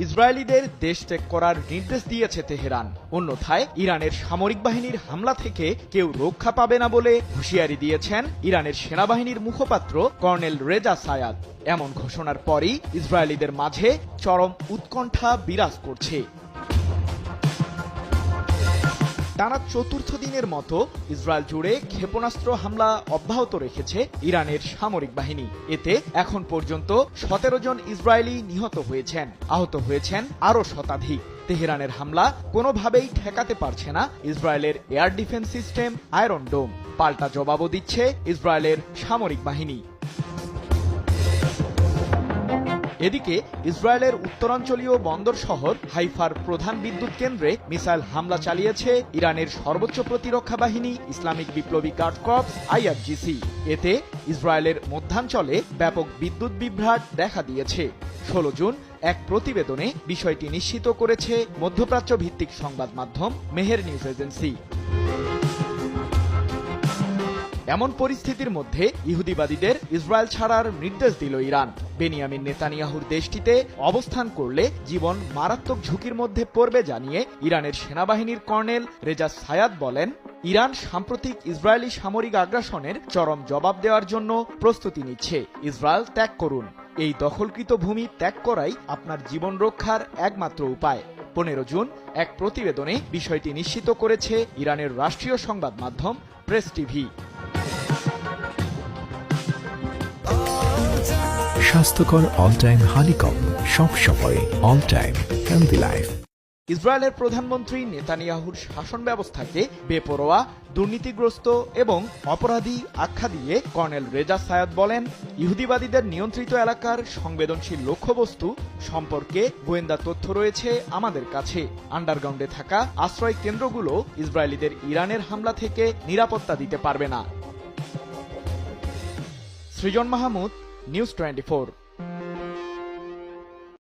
ইসরায়েলিদের দেশ ত্যাগ করার নির্দেশ দিয়েছে তেহরান। অন্যথায় ইরানের সামরিক বাহিনীর হামলা থেকে কেউ রক্ষা পাবে না বলে হুঁশিয়ারি দিয়েছেন ইরানের সেনাবাহিনীর মুখপাত্র কর্নেল রেজা সায়াদ। এমন ঘোষণার পরই ইসরায়েলিদের মাঝে চরম উৎকণ্ঠা বিরাজ করছে। টানা চতুর্থ দিনের মতো ইসরায়েল জুড়ে ক্ষেপণাস্ত্র হামলা অব্যাহত রেখেছে ইরানের সামরিক বাহিনী। এতে এখন পর্যন্ত 17 জন ইসরায়েলি নিহত হয়েছেন, আহত হয়েছেন আরও শতাধিক। তেহরানের হামলা কোনোভাবেই ঠেকাতে পারছে না ইসরায়েলের এয়ার ডিফেন্স সিস্টেম আয়রন ডোম। পাল্টা জবাবও দিচ্ছে ইসরায়েলের সামরিক বাহিনী। এদিকে ইসরায়েলের উত্তরাঞ্চলীয় বন্দর শহর হাইফার প্রধান বিদ্যুৎ কেন্দ্রে মিসাইল হামলা চালিয়েছে ইরানের সর্বোচ্চ প্রতিরক্ষা বাহিনী ইসলামিক বিপ্লবী গার্ড কর্পস IRGC। এতে ইসরায়েলের মধ্যাঞ্চলে ব্যাপক বিদ্যুৎ বিভ্রাট দেখা দিয়েছে। 16 জুন এক প্রতিবেদনে বিষয়টি নিশ্চিত করেছে মধ্যপ্রাচ্য ভিত্তিক সংবাদ মাধ্যম মেহের নিউজ এজেন্সি। এমন পরিস্থিতির মধ্যে ইহুদিবাদীদের ইসরায়েল ছাড়ার নির্দেশ দিল ইরান। বেনিয়ামিন নেতানিয়াহুর দেশটিতে অবস্থান করলে জীবন মারাত্মক ঝুঁকির মধ্যে পড়বে জানিয়ে ইরানের সেনাবাহিনীর কর্নেল রেজা সায়াদ বলেন, ইরান সাম্প্রতিক ইসরায়েলি সামরিক আগ্রাসনের চরম জবাব দেওয়ার জন্য প্রস্তুতি নিচ্ছে। ইসরায়েল ত্যাগ করুন। এই দখলকৃত ভূমি ত্যাগ করাই আপনার জীবন রক্ষার একমাত্র উপায়। 15 জুন এক প্রতিবেদনে বিষয়টি নিশ্চিত করেছে ইরানের রাষ্ট্রীয় সংবাদ মাধ্যম প্রেস টিভি। স্বাস্থ্যকর অল টাইম হানিকম, সব সময় অল টাইম হেলদি লাইফ। ইসরায়েলের প্রধানমন্ত্রী নেতানিয়াহুর শাসন ব্যবস্থাকে বেপরোয়া, দুর্নীতিগ্রস্ত এবং অপরাধী আখ্যা দিয়ে কর্নেল রেজা সায়াদ বলেন, ইহুদিবাদীদের নিয়ন্ত্রিত এলাকার সংবেদনশীল লক্ষ্যবস্তু সম্পর্কে গোয়েন্দা তথ্য রয়েছে আমাদের কাছে। আন্ডারগ্রাউন্ডে থাকা আশ্রয় কেন্দ্রগুলো ইসরায়েলিদের ইরানের হামলা থেকে নিরাপত্তা দিতে পারবে না। সৃজন মাহমুদ, নিউজ 24।